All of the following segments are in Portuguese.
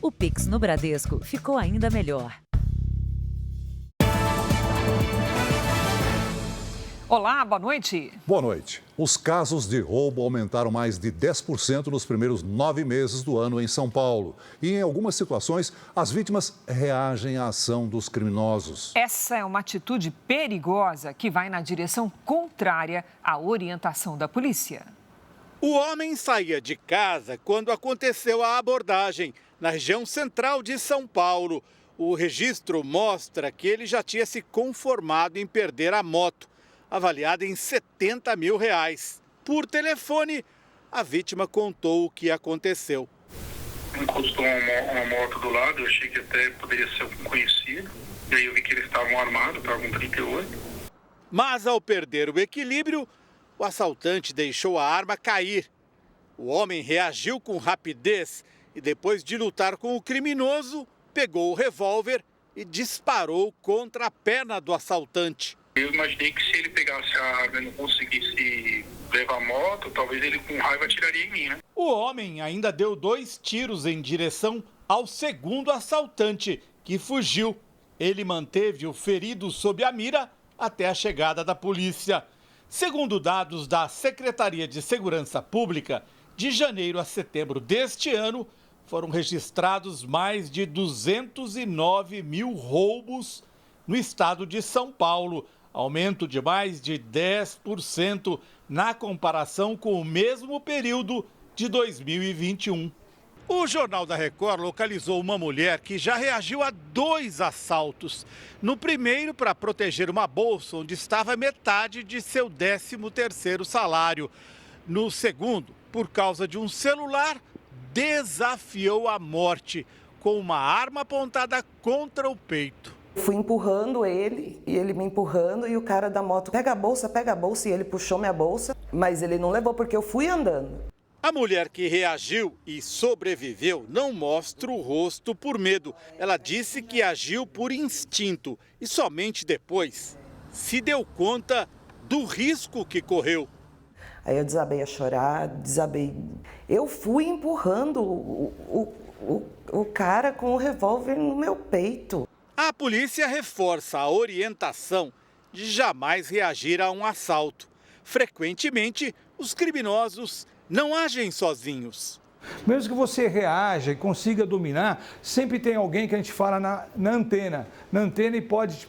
O Pix no Bradesco ficou ainda melhor. Olá, boa noite. Boa noite. Os casos de roubo aumentaram mais de 10% nos primeiros 9 meses do ano em São Paulo. E em algumas situações, as vítimas reagem à ação dos criminosos. Essa é uma atitude perigosa que vai na direção contrária à orientação da polícia. O homem saía de casa quando aconteceu a abordagem na região central de São Paulo. O registro mostra que ele já tinha se conformado em perder a moto, avaliada em R$70 mil. Por telefone, a vítima contou o que aconteceu. Encostou uma moto do lado, eu achei que até poderia ser um conhecido. E aí eu vi que eles estavam armados, estavam com 38. Mas ao perder o equilíbrio, o assaltante deixou a arma cair. O homem reagiu com rapidez e depois de lutar com o criminoso, pegou o revólver e disparou contra a perna do assaltante. Eu imaginei que se ele pegasse a arma e não conseguisse levar a moto, talvez ele com raiva atiraria em mim, né? O homem ainda deu 2 tiros em direção ao segundo assaltante, que fugiu. Ele manteve o ferido sob a mira até a chegada da polícia. Segundo dados da Secretaria de Segurança Pública, de janeiro a setembro deste ano, foram registrados mais de 209 mil roubos no estado de São Paulo, aumento de mais de 10% na comparação com o mesmo período de 2021. O Jornal da Record localizou uma mulher que já reagiu a 2 assaltos. No primeiro, para proteger uma bolsa onde estava metade de seu 13º salário. No segundo, por causa de um celular, desafiou a morte com uma arma apontada contra o peito. Fui empurrando ele e ele me empurrando e o cara da moto pega a bolsa e ele puxou minha bolsa, mas ele não levou porque eu fui andando. A mulher que reagiu e sobreviveu não mostra o rosto por medo. Ela disse que agiu por instinto e somente depois se deu conta do risco que correu. Aí eu desabei a chorar, Eu fui empurrando o cara com o revólver no meu peito. A polícia reforça a orientação de jamais reagir a um assalto. Frequentemente, os criminosos não agem sozinhos. Mesmo que você reaja e consiga dominar, sempre tem alguém que a gente fala na antena e pode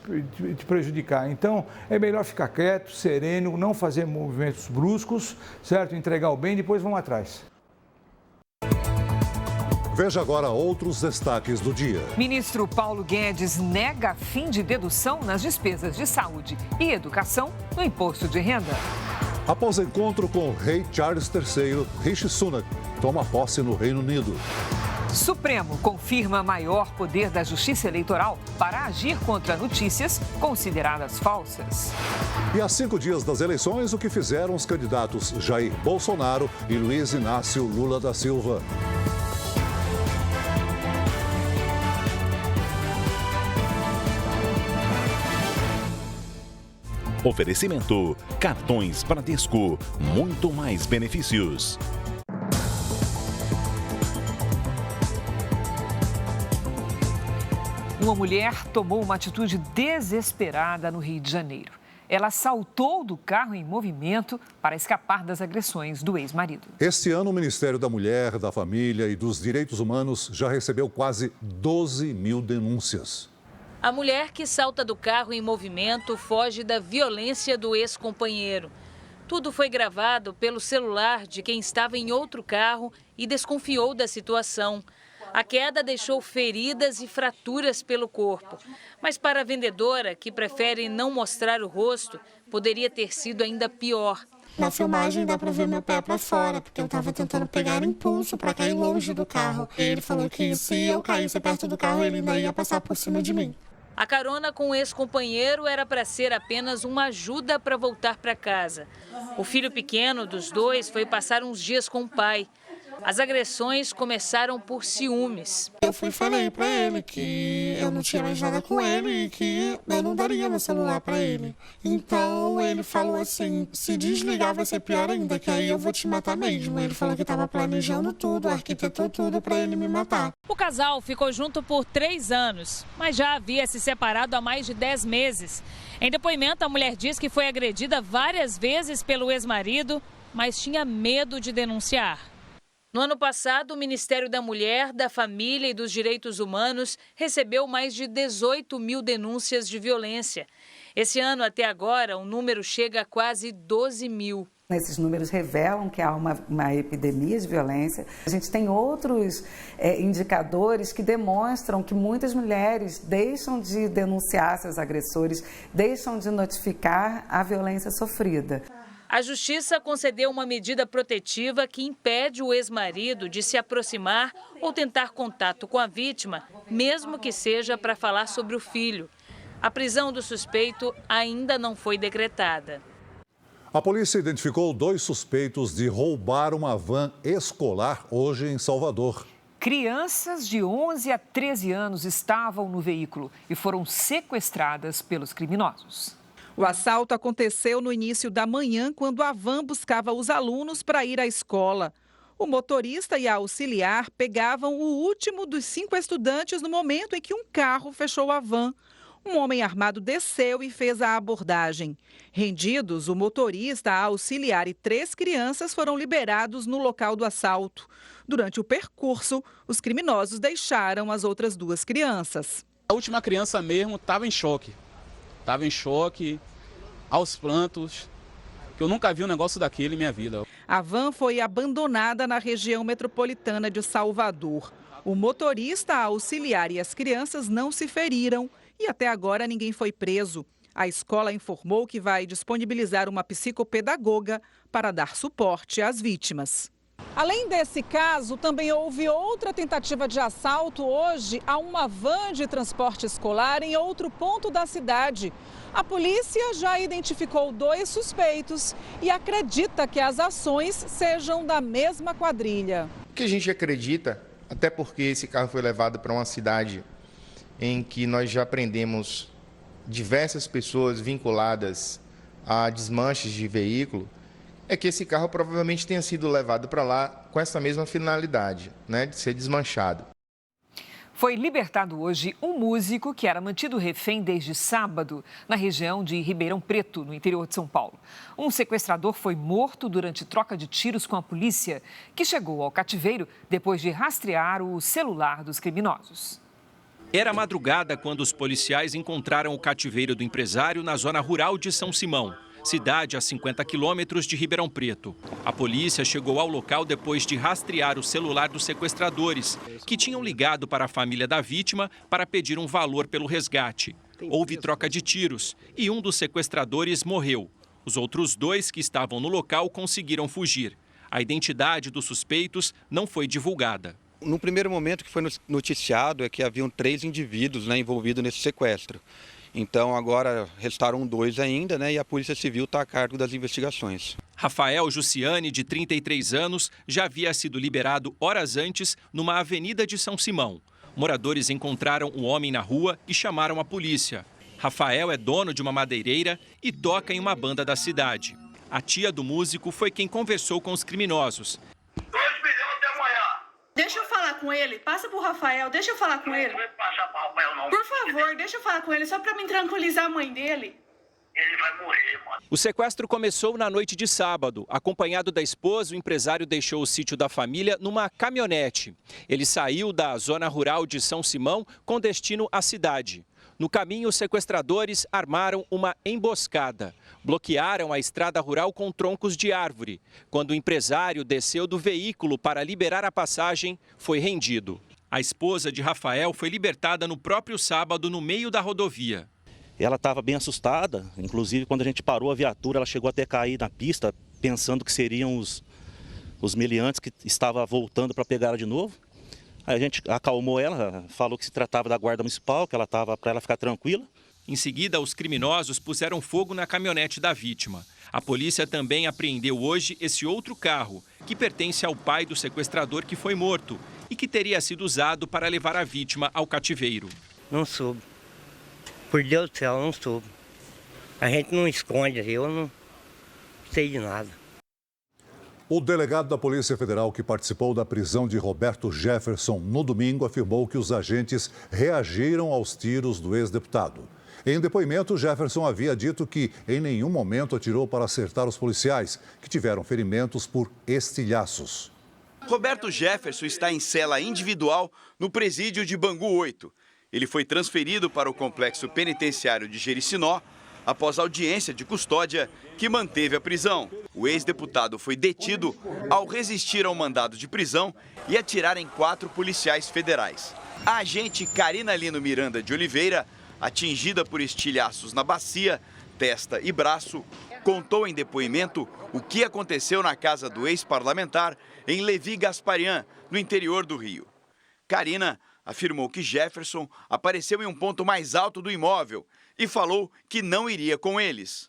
te prejudicar. Então, é melhor ficar quieto, sereno, não fazer movimentos bruscos, certo? Entregar o bem e depois vamos atrás. Veja agora outros destaques do dia. Ministro Paulo Guedes nega fim de dedução nas despesas de saúde e educação no imposto de renda. Após encontro com o rei Charles III, Rishi Sunak toma posse no Reino Unido. Supremo confirma maior poder da Justiça Eleitoral para agir contra notícias consideradas falsas. E a 5 dias das eleições, o que fizeram os candidatos Jair Bolsonaro e Luiz Inácio Lula da Silva. Oferecimento: cartões Bradesco, muito mais benefícios. Uma mulher tomou uma atitude desesperada no Rio de Janeiro. Ela saltou do carro em movimento para escapar das agressões do ex-marido. Este ano, o Ministério da Mulher, da Família e dos Direitos Humanos já recebeu quase 12 mil denúncias. A mulher que salta do carro em movimento foge da violência do ex-companheiro. Tudo foi gravado pelo celular de quem estava em outro carro e desconfiou da situação. A queda deixou feridas e fraturas pelo corpo. Mas para a vendedora, que prefere não mostrar o rosto, poderia ter sido ainda pior. Na filmagem dá para ver meu pé para fora, porque eu estava tentando pegar impulso para cair longe do carro. Ele falou que se eu caísse perto do carro, ele ainda ia passar por cima de mim. A carona com o ex-companheiro era para ser apenas uma ajuda para voltar para casa. O filho pequeno dos dois foi passar uns dias com o pai. As agressões começaram por ciúmes. Eu fui e falei pra ele que eu não tinha mais nada com ele e que eu não daria meu celular pra ele. Então ele falou assim, se desligar vai ser pior ainda, que aí eu vou te matar mesmo. Ele falou que estava planejando tudo, arquitetou tudo pra ele me matar. O casal ficou junto por 3 anos, mas já havia se separado há mais de 10 meses. Em depoimento, a mulher diz que foi agredida várias vezes pelo ex-marido, mas tinha medo de denunciar. No ano passado, o Ministério da Mulher, da Família e dos Direitos Humanos recebeu mais de 18 mil denúncias de violência. Esse ano, até agora, o número chega a quase 12 mil. Esses números revelam que há uma epidemia de violência. A gente tem outros indicadores que demonstram que muitas mulheres deixam de denunciar seus agressores, deixam de notificar a violência sofrida. A Justiça concedeu uma medida protetiva que impede o ex-marido de se aproximar ou tentar contato com a vítima, mesmo que seja para falar sobre o filho. A prisão do suspeito ainda não foi decretada. A polícia identificou 2 suspeitos de roubar uma van escolar hoje em Salvador. Crianças de 11 a 13 anos estavam no veículo e foram sequestradas pelos criminosos. O assalto aconteceu no início da manhã, quando a van buscava os alunos para ir à escola. O motorista e a auxiliar pegavam o último dos 5 estudantes no momento em que um carro fechou a van. Um homem armado desceu e fez a abordagem. Rendidos, o motorista, a auxiliar e 3 crianças foram liberados no local do assalto. Durante o percurso, os criminosos deixaram as outras 2 crianças. A última criança mesmo estava em choque. Aos prantos, que eu nunca vi um negócio daquele em minha vida. A van foi abandonada na região metropolitana de Salvador. O motorista, a auxiliar e as crianças não se feriram e até agora ninguém foi preso. A escola informou que vai disponibilizar uma psicopedagoga para dar suporte às vítimas. Além desse caso, também houve outra tentativa de assalto hoje a uma van de transporte escolar em outro ponto da cidade. A polícia já identificou 2 suspeitos e acredita que as ações sejam da mesma quadrilha. O que a gente acredita, até porque esse carro foi levado para uma cidade em que nós já prendemos diversas pessoas vinculadas a desmanches de veículo, é que esse carro provavelmente tenha sido levado para lá com essa mesma finalidade, de ser desmanchado. Foi libertado hoje um músico que era mantido refém desde sábado na região de Ribeirão Preto, no interior de São Paulo. Um sequestrador foi morto durante troca de tiros com a polícia, que chegou ao cativeiro depois de rastrear o celular dos criminosos. Era madrugada quando os policiais encontraram o cativeiro do empresário na zona rural de São Simão, cidade a 50 quilômetros de Ribeirão Preto. A polícia chegou ao local depois de rastrear o celular dos sequestradores, que tinham ligado para a família da vítima para pedir um valor pelo resgate. Houve troca de tiros e um dos sequestradores morreu. Os outros 2 que estavam no local conseguiram fugir. A identidade dos suspeitos não foi divulgada. No primeiro momento que foi noticiado é que haviam 3 indivíduos envolvidos nesse sequestro. Então agora restaram 2 ainda, e a Polícia Civil está a cargo das investigações. Rafael Jussiane, de 33 anos, já havia sido liberado horas antes numa avenida de São Simão. Moradores encontraram o homem na rua e chamaram a polícia. Rafael é dono de uma madeireira e toca em uma banda da cidade. A tia do músico foi quem conversou com os criminosos. Deixa eu falar com ele, passa pro Rafael, deixa eu falar com ele. Não vai passar pro Rafael, não. Por favor, deixa eu falar com ele, só pra me tranquilizar a mãe dele. Ele vai morrer, mano. O sequestro começou na noite de sábado. Acompanhado da esposa, o empresário deixou o sítio da família numa caminhonete. Ele saiu da zona rural de São Simão com destino à cidade. No caminho, os sequestradores armaram uma emboscada. Bloquearam a estrada rural com troncos de árvore. Quando o empresário desceu do veículo para liberar a passagem, foi rendido. A esposa de Rafael foi libertada no próprio sábado, no meio da rodovia. Ela estava bem assustada, inclusive quando a gente parou a viatura, ela chegou até a cair na pista, pensando que seriam os meliantes que estavam voltando para pegar ela de novo. Aí a gente acalmou ela, falou que se tratava da guarda municipal, que ela estava para ela ficar tranquila. Em seguida, os criminosos puseram fogo na caminhonete da vítima. A polícia também apreendeu hoje esse outro carro, que pertence ao pai do sequestrador que foi morto e que teria sido usado para levar a vítima ao cativeiro. Não soube. Por Deus do céu, não soube. A gente não esconde, eu não sei de nada. O delegado da Polícia Federal que participou da prisão de Roberto Jefferson no domingo afirmou que os agentes reagiram aos tiros do ex-deputado. Em depoimento, Jefferson havia dito que em nenhum momento atirou para acertar os policiais, que tiveram ferimentos por estilhaços. Roberto Jefferson está em cela individual no presídio de Bangu 8. Ele foi transferido para o complexo penitenciário de Jericinó após audiência de custódia que manteve a prisão. O ex-deputado foi detido ao resistir ao mandado de prisão e atirar em 4 policiais federais. A agente Karina Lino Miranda de Oliveira, atingida por estilhaços na bacia, testa e braço, contou em depoimento o que aconteceu na casa do ex-parlamentar em Levi Gasparian, no interior do Rio. Karina afirmou que Jefferson apareceu em um ponto mais alto do imóvel e falou que não iria com eles.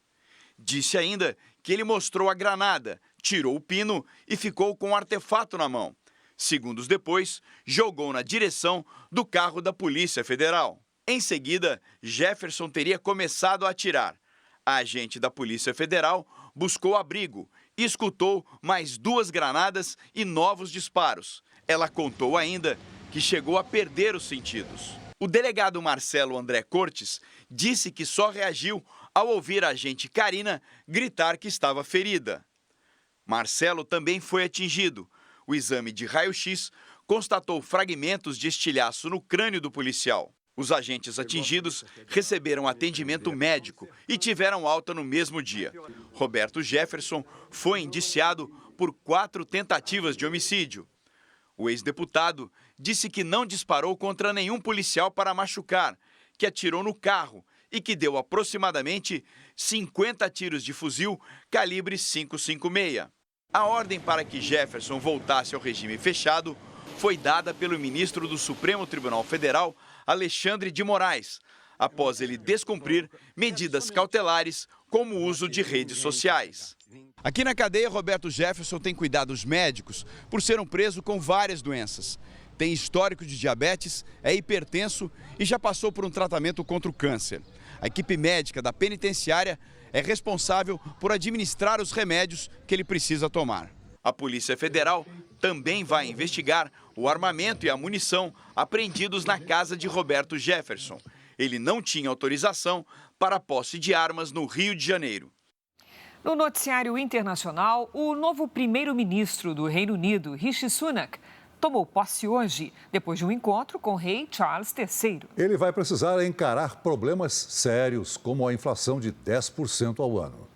Disse ainda que ele mostrou a granada, tirou o pino e ficou com o artefato na mão. Segundos depois, jogou na direção do carro da Polícia Federal. Em seguida, Jefferson teria começado a atirar. A agente da Polícia Federal buscou abrigo e escutou mais 2 granadas e novos disparos. Ela contou ainda que chegou a perder os sentidos. O delegado Marcelo André Cortes disse que só reagiu ao ouvir a agente Karina gritar que estava ferida. Marcelo também foi atingido. O exame de raio-x constatou fragmentos de estilhaço no crânio do policial. Os agentes atingidos receberam atendimento médico e tiveram alta no mesmo dia. Roberto Jefferson foi indiciado por 4 tentativas de homicídio. O ex-deputado disse que não disparou contra nenhum policial para machucar, que atirou no carro e que deu aproximadamente 50 tiros de fuzil calibre 5.56. A ordem para que Jefferson voltasse ao regime fechado foi dada pelo ministro do Supremo Tribunal Federal, Alexandre de Moraes, após ele descumprir medidas cautelares como o uso de redes sociais. Aqui na cadeia, Roberto Jefferson tem cuidados médicos por ser um preso com várias doenças. Tem histórico de diabetes, é hipertenso e já passou por um tratamento contra o câncer. A equipe médica da penitenciária é responsável por administrar os remédios que ele precisa tomar. A Polícia Federal também vai investigar o armamento e a munição apreendidos na casa de Roberto Jefferson. Ele não tinha autorização para a posse de armas no Rio de Janeiro. No noticiário internacional, o novo primeiro-ministro do Reino Unido, Rishi Sunak, tomou posse hoje, depois de um encontro com o rei Charles III. Ele vai precisar encarar problemas sérios, como a inflação de 10% ao ano.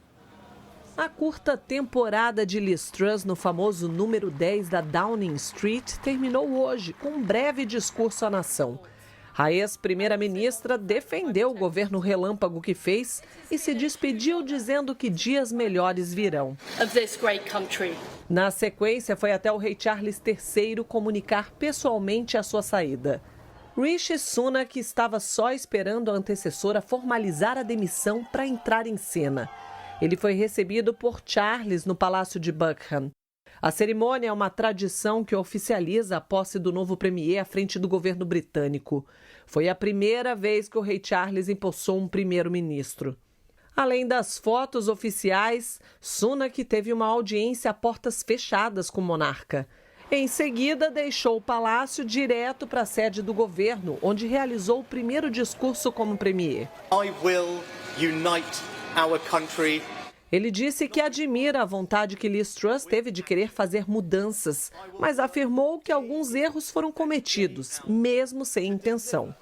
A curta temporada de Liz Truss no famoso número 10 da Downing Street terminou hoje com um breve discurso à nação. A ex-primeira-ministra defendeu o governo relâmpago que fez e se despediu dizendo que dias melhores virão. Na sequência, foi até o rei Charles III comunicar pessoalmente a sua saída. Rishi Sunak estava só esperando a antecessora formalizar a demissão para entrar em cena. Ele foi recebido por Charles no Palácio de Buckingham. A cerimônia é uma tradição que oficializa a posse do novo premier à frente do governo britânico. Foi a primeira vez que o rei Charles empossou um primeiro-ministro. Além das fotos oficiais, Sunak teve uma audiência a portas fechadas com o monarca. Em seguida, deixou o palácio direto para a sede do governo, onde realizou o primeiro discurso como premier. I will unite our country. Ele disse que admira a vontade que Liz Truss teve de querer fazer mudanças, mas afirmou que alguns erros foram cometidos, mesmo sem intenção.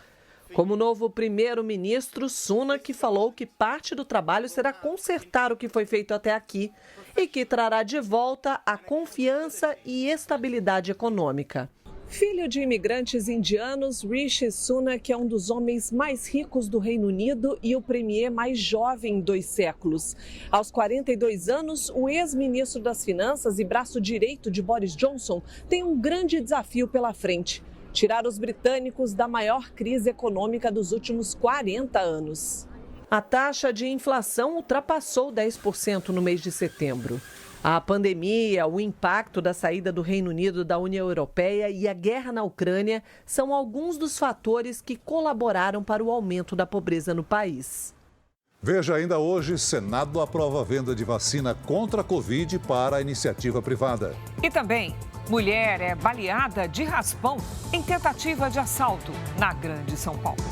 Como novo primeiro-ministro, Sunak falou que parte do trabalho será consertar o que foi feito até aqui e que trará de volta a confiança e estabilidade econômica. Filho de imigrantes indianos, Rishi Sunak é um dos homens mais ricos do Reino Unido e o premier mais jovem em 2 séculos. Aos 42 anos, o ex-ministro das Finanças e braço direito de Boris Johnson tem um grande desafio pela frente: tirar os britânicos da maior crise econômica dos últimos 40 anos. A taxa de inflação ultrapassou 10% no mês de setembro. A pandemia, o impacto da saída do Reino Unido da União Europeia e a guerra na Ucrânia são alguns dos fatores que colaboraram para o aumento da pobreza no país. Veja ainda hoje, Senado aprova a venda de vacina contra a Covid para a iniciativa privada. E também, mulher é baleada de raspão em tentativa de assalto na Grande São Paulo.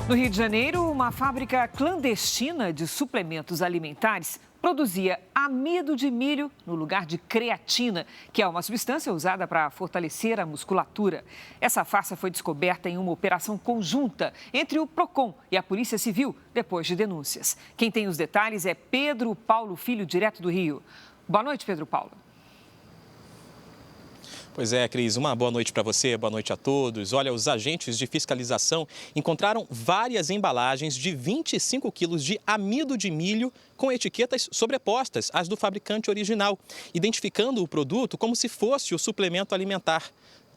No Rio de Janeiro, uma fábrica clandestina de suplementos alimentares produzia amido de milho no lugar de creatina, que é uma substância usada para fortalecer a musculatura. Essa farsa foi descoberta em uma operação conjunta entre o Procon e a Polícia Civil, depois de denúncias. Quem tem os detalhes é Pedro Paulo Filho, direto do Rio. Boa noite, Pedro Paulo. Pois é, Cris, uma boa noite para você, boa noite a todos. Olha, os agentes de fiscalização encontraram várias embalagens de 25 quilos de amido de milho com etiquetas sobrepostas às do fabricante original, identificando o produto como se fosse o suplemento alimentar.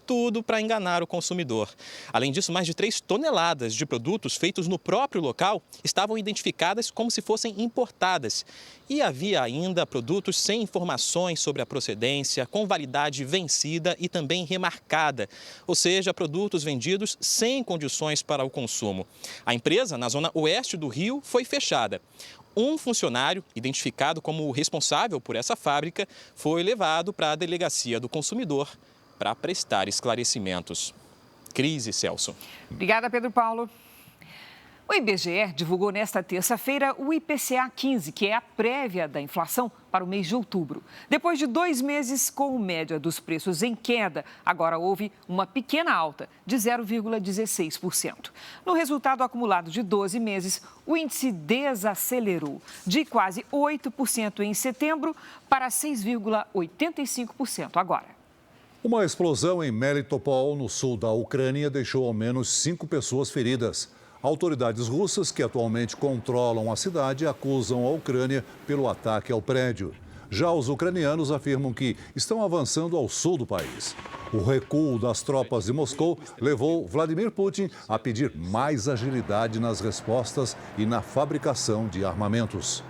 Tudo para enganar o consumidor. Além disso, mais de 3 toneladas de produtos feitos no próprio local estavam identificadas como se fossem importadas. E havia ainda produtos sem informações sobre a procedência, com validade vencida e também remarcada, ou seja, produtos vendidos sem condições para o consumo. A empresa, na zona oeste do Rio, foi fechada. Um funcionário, identificado como o responsável por essa fábrica, foi levado para a Delegacia do Consumidor para prestar esclarecimentos. Cris e Celso. Obrigada, Pedro Paulo. O IBGE divulgou nesta terça-feira o IPCA 15, que é a prévia da inflação para o mês de outubro. Depois de 2 meses com média dos preços em queda, agora houve uma pequena alta de 0,16%. No resultado acumulado de 12 meses, o índice desacelerou de quase 8% em setembro para 6,85% agora. Uma explosão em Melitopol, no sul da Ucrânia, deixou ao menos 5 pessoas feridas. Autoridades russas, que atualmente controlam a cidade, acusam a Ucrânia pelo ataque ao prédio. Já os ucranianos afirmam que estão avançando ao sul do país. O recuo das tropas de Moscou levou Vladimir Putin a pedir mais agilidade nas respostas e na fabricação de armamentos.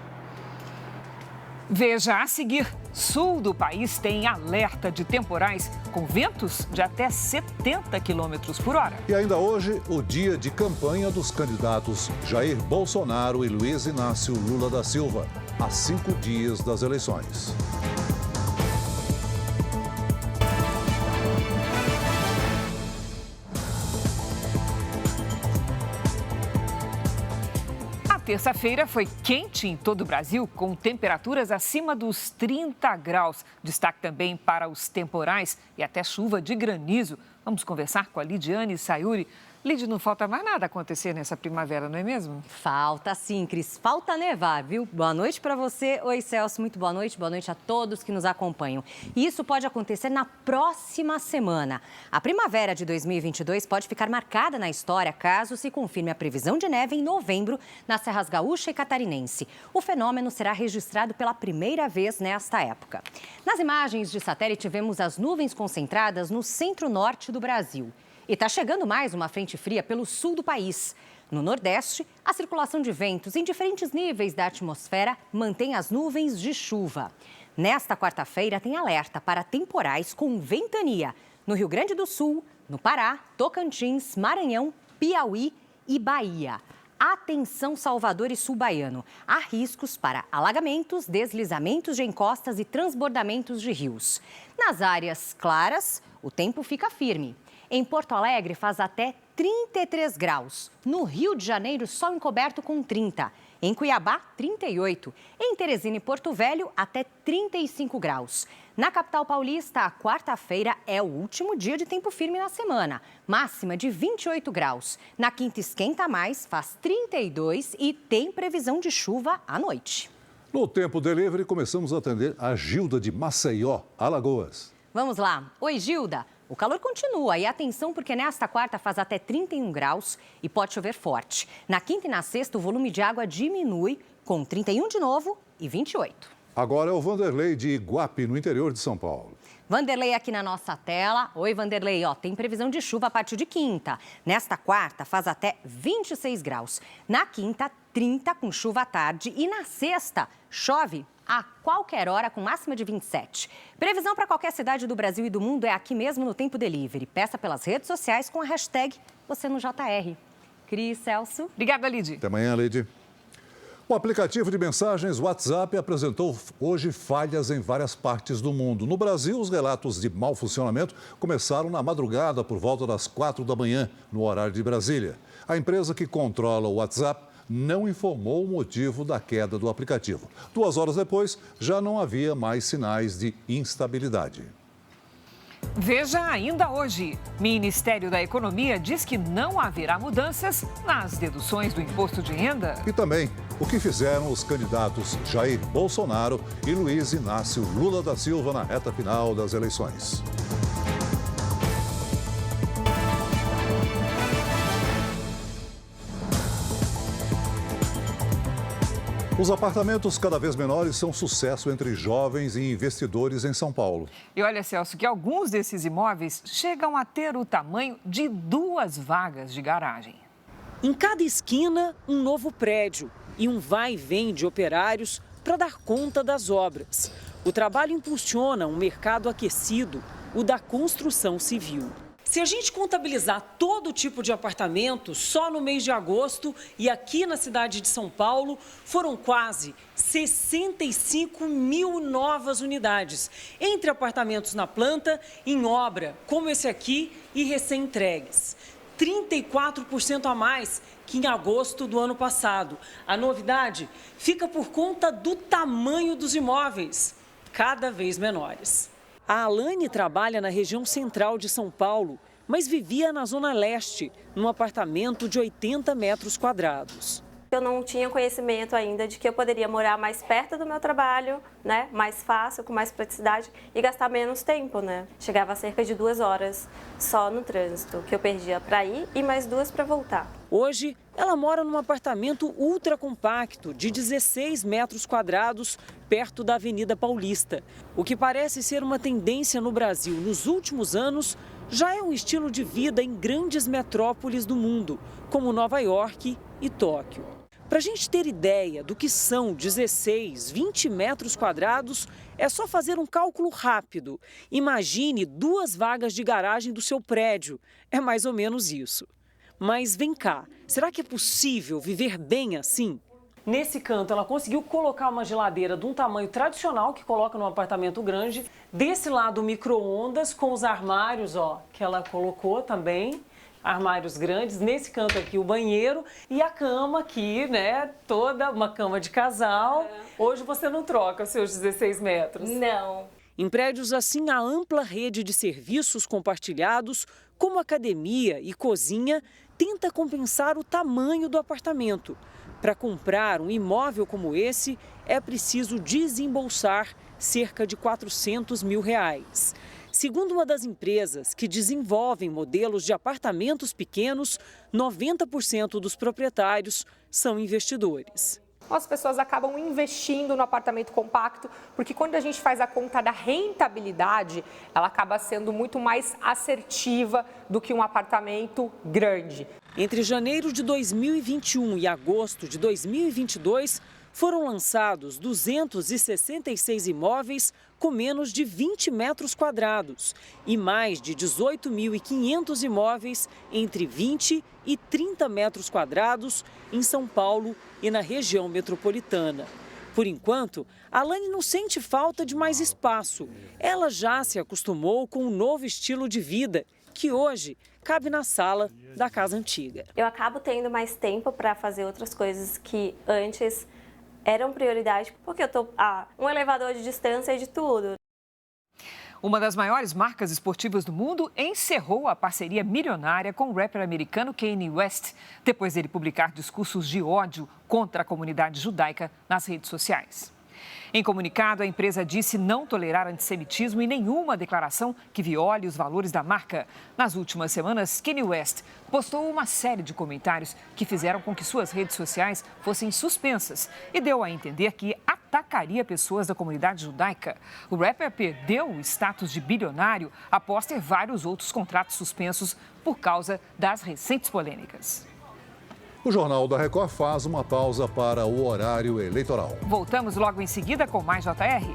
Veja a seguir, sul do país tem alerta de temporais com ventos de até 70 quilômetros por hora. E ainda hoje, o dia de campanha dos candidatos Jair Bolsonaro e Luiz Inácio Lula da Silva, a 5 dias das eleições. Terça-feira foi quente em todo o Brasil, com temperaturas acima dos 30 graus. Destaque também para os temporais e até chuva de granizo. Vamos conversar com a Lidiane Sayuri. Lid, não falta mais nada acontecer nessa primavera, não é mesmo? Falta sim, Cris. Falta nevar, viu? Boa noite para você. Oi, Celso. Muito boa noite. Boa noite a todos que nos acompanham. E isso pode acontecer na próxima semana. A primavera de 2022 pode ficar marcada na história caso se confirme a previsão de neve em novembro nas Serras Gaúcha e Catarinense. O fenômeno será registrado pela primeira vez nesta época. Nas imagens de satélite, vemos as nuvens concentradas no centro-norte do Brasil. E está chegando mais uma frente fria pelo sul do país. No Nordeste, a circulação de ventos em diferentes níveis da atmosfera mantém as nuvens de chuva. Nesta quarta-feira, tem alerta para temporais com ventania no Rio Grande do Sul, no Pará, Tocantins, Maranhão, Piauí e Bahia. Atenção, Salvador e sul baiano. Há riscos para alagamentos, deslizamentos de encostas e transbordamentos de rios. Nas áreas claras, o tempo fica firme. Em Porto Alegre faz até 33 graus. No Rio de Janeiro, sol encoberto com 30. Em Cuiabá, 38. Em Teresina e Porto Velho, até 35 graus. Na capital paulista, a quarta-feira é o último dia de tempo firme na semana. Máxima de 28 graus. Na quinta esquenta mais, faz 32 e tem previsão de chuva à noite. No Tempo Delivery, começamos a atender a Gilda de Maceió, Alagoas. Vamos lá. Oi, Gilda. O calor continua e atenção porque nesta quarta faz até 31 graus e pode chover forte. Na quinta e na sexta o volume de água diminui com 31 de novo e 28. Agora é o Vanderlei de Iguape, no interior de São Paulo. Vanderlei aqui na nossa tela. Oi, Vanderlei. Tem previsão de chuva a partir de quinta. Nesta quarta, faz até 26 graus. Na quinta, 30 com chuva à tarde. E na sexta, chove a qualquer hora com máxima de 27. Previsão para qualquer cidade do Brasil e do mundo é aqui mesmo no Tempo Delivery. Peça pelas redes sociais com a hashtag você no JR. Cris, Celso. Obrigada, Lid. Até amanhã, Lid. O aplicativo de mensagens WhatsApp apresentou hoje falhas em várias partes do mundo. No Brasil, os relatos de mau funcionamento começaram na madrugada, por volta das 4 da manhã, no horário de Brasília. A empresa que controla o WhatsApp não informou o motivo da queda do aplicativo. 2 horas depois, já não havia mais sinais de instabilidade. Veja ainda hoje. Ministério da Economia diz que não haverá mudanças nas deduções do imposto de renda. E também o que fizeram os candidatos Jair Bolsonaro e Luiz Inácio Lula da Silva na reta final das eleições. Os apartamentos cada vez menores são sucesso entre jovens e investidores em São Paulo. E olha, Celso, que alguns desses imóveis chegam a ter o tamanho de 2 vagas de garagem. Em cada esquina, um novo prédio e um vai e vem de operários para dar conta das obras. O trabalho impulsiona um mercado aquecido, o da construção civil. Se a gente contabilizar todo tipo de apartamento, só no mês de agosto e aqui na cidade de São Paulo, foram quase 65 mil novas unidades, entre apartamentos na planta, em obra, como esse aqui, e recém-entregues. 34% a mais que em agosto do ano passado. A novidade fica por conta do tamanho dos imóveis, cada vez menores. A Alane trabalha na região central de São Paulo, mas vivia na Zona Leste, num apartamento de 80 metros quadrados. Eu não tinha conhecimento ainda de que eu poderia morar mais perto do meu trabalho, né? Mais fácil, com mais praticidade e gastar menos tempo, né? Chegava a cerca de 2 horas só no trânsito, que eu perdia para ir e mais 2 para voltar. Hoje, ela mora num apartamento ultra compacto de 16 metros quadrados, perto da Avenida Paulista. O que parece ser uma tendência no Brasil nos últimos anos, já é um estilo de vida em grandes metrópoles do mundo, como Nova York e Tóquio. Para a gente ter ideia do que são 16, 20 metros quadrados, é só fazer um cálculo rápido. Imagine 2 vagas de garagem do seu prédio. É mais ou menos isso. Mas vem cá, será que é possível viver bem assim? Nesse canto, ela conseguiu colocar uma geladeira de um tamanho tradicional que coloca num apartamento grande. Desse lado, micro-ondas com os armários, que ela colocou também. Armários grandes, nesse canto aqui o banheiro e a cama aqui, né, toda uma cama de casal. Hoje você não troca os seus 16 metros? Não. Em prédios assim, a ampla rede de serviços compartilhados, como academia e cozinha, tenta compensar o tamanho do apartamento. Para comprar um imóvel como esse, é preciso desembolsar cerca de R$400 mil. Segundo uma das empresas que desenvolvem modelos de apartamentos pequenos, 90% dos proprietários são investidores. As pessoas acabam investindo no apartamento compacto, porque quando a gente faz a conta da rentabilidade, ela acaba sendo muito mais assertiva do que um apartamento grande. Entre janeiro de 2021 e agosto de 2022, foram lançados 266 imóveis com menos de 20 metros quadrados e mais de 18.500 imóveis entre 20 e 30 metros quadrados em São Paulo e na região metropolitana. Por enquanto, a Alane não sente falta de mais espaço. Ela já se acostumou com um novo estilo de vida que hoje cabe na sala da casa antiga. Eu acabo tendo mais tempo para fazer outras coisas que antes eram prioridade, porque eu estou a um elevador de distância e de tudo. Uma das maiores marcas esportivas do mundo encerrou a parceria milionária com o rapper americano Kanye West, depois dele publicar discursos de ódio contra a comunidade judaica nas redes sociais. Em comunicado, a empresa disse não tolerar antissemitismo e nenhuma declaração que viole os valores da marca. Nas últimas semanas, Kanye West postou uma série de comentários que fizeram com que suas redes sociais fossem suspensas e deu a entender que atacaria pessoas da comunidade judaica. O rapper perdeu o status de bilionário após ter vários outros contratos suspensos por causa das recentes polêmicas. O Jornal da Record faz uma pausa para o horário eleitoral. Voltamos logo em seguida com mais JR.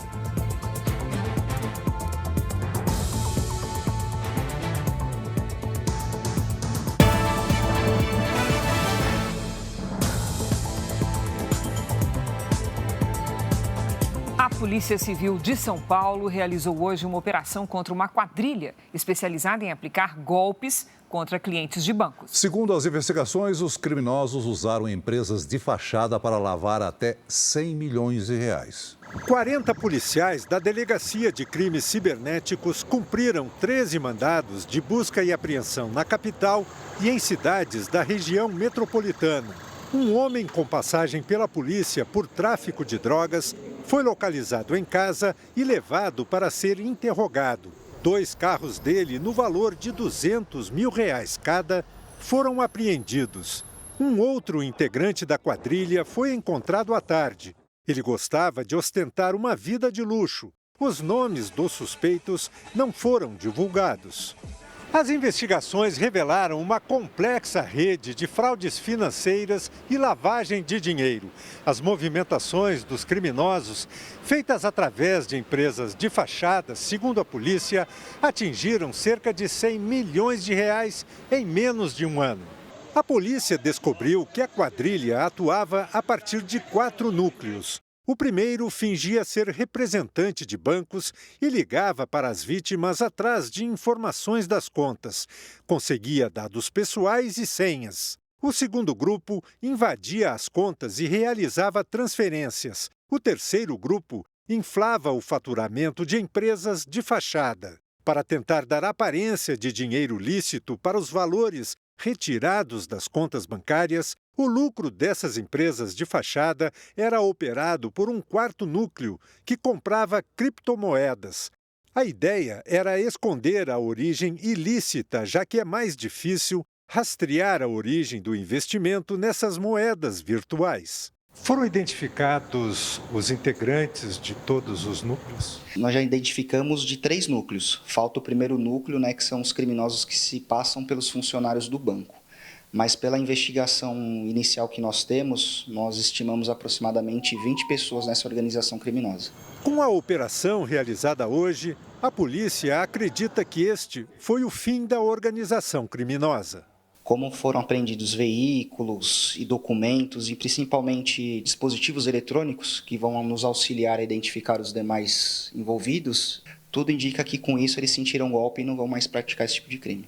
A Polícia Civil de São Paulo realizou hoje uma operação contra uma quadrilha especializada em aplicar golpes contra clientes de bancos. Segundo as investigações, os criminosos usaram empresas de fachada para lavar até 100 milhões de reais. 40 policiais da Delegacia de Crimes Cibernéticos cumpriram 13 mandados de busca e apreensão na capital e em cidades da região metropolitana. Um homem com passagem pela polícia por tráfico de drogas foi localizado em casa e levado para ser interrogado. 2 carros dele, no valor de R$200 mil cada, foram apreendidos. Um outro integrante da quadrilha foi encontrado à tarde. Ele gostava de ostentar uma vida de luxo. Os nomes dos suspeitos não foram divulgados. As investigações revelaram uma complexa rede de fraudes financeiras e lavagem de dinheiro. As movimentações dos criminosos, feitas através de empresas de fachada, segundo a polícia, atingiram cerca de 100 milhões de reais em menos de um ano. A polícia descobriu que a quadrilha atuava a partir de 4 núcleos. O primeiro fingia ser representante de bancos e ligava para as vítimas atrás de informações das contas. Conseguia dados pessoais e senhas. O segundo grupo invadia as contas e realizava transferências. O terceiro grupo inflava o faturamento de empresas de fachada. Para tentar dar aparência de dinheiro lícito para os valores retirados das contas bancárias, o lucro dessas empresas de fachada era operado por um quarto núcleo que comprava criptomoedas. A ideia era esconder a origem ilícita, já que é mais difícil rastrear a origem do investimento nessas moedas virtuais. Foram identificados os integrantes de todos os núcleos? Nós já identificamos de 3 núcleos. Falta o primeiro núcleo, que são os criminosos que se passam pelos funcionários do banco. Mas pela investigação inicial que nós temos, nós estimamos aproximadamente 20 pessoas nessa organização criminosa. Com a operação realizada hoje, a polícia acredita que este foi o fim da organização criminosa. Como foram apreendidos veículos e documentos e principalmente dispositivos eletrônicos que vão nos auxiliar a identificar os demais envolvidos, tudo indica que com isso eles sentiram golpe e não vão mais praticar esse tipo de crime.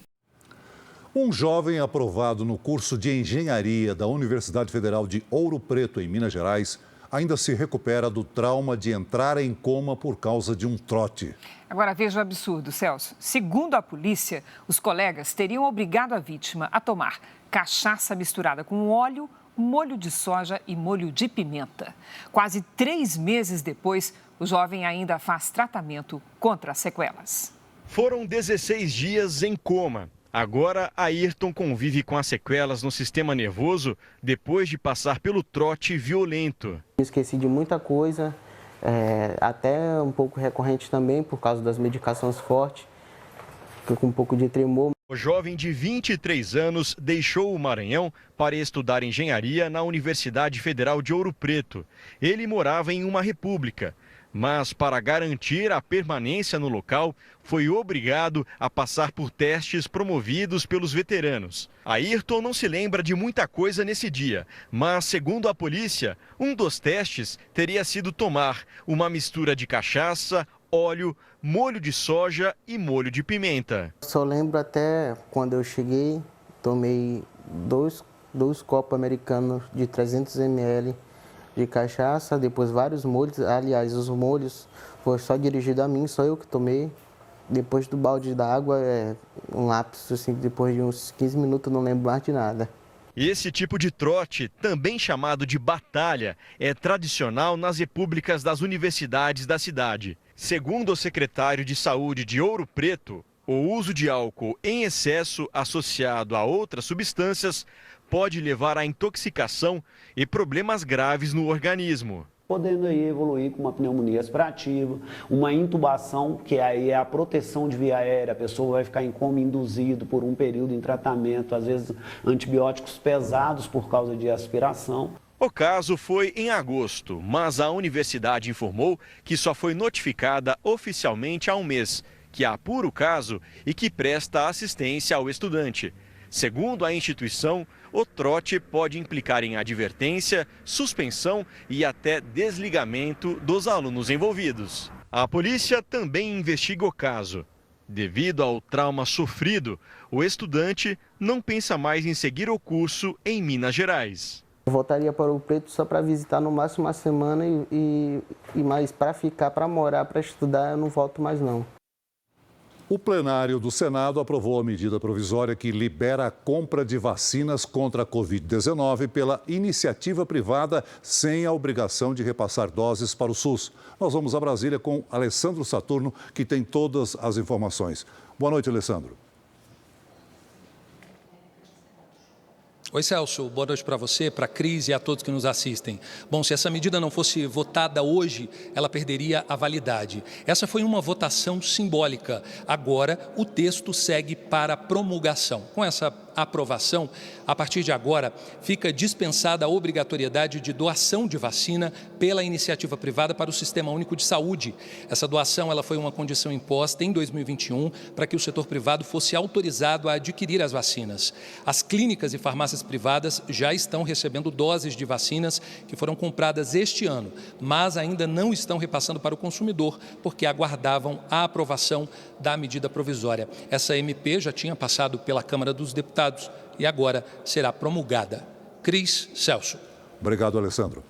Um jovem aprovado no curso de engenharia da Universidade Federal de Ouro Preto, em Minas Gerais, ainda se recupera do trauma de entrar em coma por causa de um trote. Agora veja o absurdo, Celso. Segundo a polícia, os colegas teriam obrigado a vítima a tomar cachaça misturada com óleo, molho de soja e molho de pimenta. Quase 3 meses depois, o jovem ainda faz tratamento contra as sequelas. Foram 16 dias em coma. Agora, Ayrton convive com as sequelas no sistema nervoso depois de passar pelo trote violento. Esqueci de muita coisa, até um pouco recorrente também por causa das medicações fortes. Fico com um pouco de tremor. O jovem de 23 anos deixou o Maranhão para estudar engenharia na Universidade Federal de Ouro Preto. Ele morava em uma república, mas para garantir a permanência no local, foi obrigado a passar por testes promovidos pelos veteranos. Ayrton não se lembra de muita coisa nesse dia, mas, segundo a polícia, um dos testes teria sido tomar uma mistura de cachaça, óleo, molho de soja e molho de pimenta. Só lembro até quando eu cheguei, tomei dois copos americanos de 300 ml de cachaça, depois vários molhos. Aliás, os molhos foram só dirigidos a mim, só eu que tomei. Depois do balde da água, um lapso, assim, depois de uns 15 minutos, não lembro mais de nada. Esse tipo de trote, também chamado de batalha, é tradicional nas repúblicas das universidades da cidade. Segundo o secretário de Saúde de Ouro Preto, o uso de álcool em excesso associado a outras substâncias pode levar à intoxicação e problemas graves no organismo. podendo aí evoluir com uma pneumonia aspirativa, uma intubação, que aí é a proteção de via aérea, a pessoa vai ficar em coma induzido por um período em tratamento, às vezes antibióticos pesados por causa de aspiração. O caso foi em agosto, mas a universidade informou que só foi notificada oficialmente há um mês, que apura o caso e que presta assistência ao estudante. Segundo a instituição, o trote pode implicar em advertência, suspensão e até desligamento dos alunos envolvidos. A polícia também investiga o caso. Devido ao trauma sofrido, o estudante não pensa mais em seguir o curso em Minas Gerais. Eu voltaria para Ouro Preto só para visitar no máximo uma semana e mais para ficar, para morar, para estudar, eu não volto mais não. O plenário do Senado aprovou a medida provisória que libera a compra de vacinas contra a Covid-19 pela iniciativa privada sem a obrigação de repassar doses para o SUS. Nós vamos a Brasília com Alessandro Saturno, que tem todas as informações. Boa noite, Alessandro. Oi, Celso. Boa noite para você, para a Cris e a todos que nos assistem. Bom, se essa medida não fosse votada hoje, ela perderia a validade. Essa foi uma votação simbólica. Agora, o texto segue para promulgação. Com essa aprovação, a partir de agora, fica dispensada a obrigatoriedade de doação de vacina pela iniciativa privada para o Sistema Único de Saúde. Essa doação ela foi uma condição imposta em 2021 para que o setor privado fosse autorizado a adquirir as vacinas. As clínicas e farmácias privadas já estão recebendo doses de vacinas que foram compradas este ano, mas ainda não estão repassando para o consumidor, porque aguardavam a aprovação da medida provisória. Essa MP já tinha passado pela Câmara dos Deputados e agora será promulgada. Cris, Celso. Obrigado, Alessandro.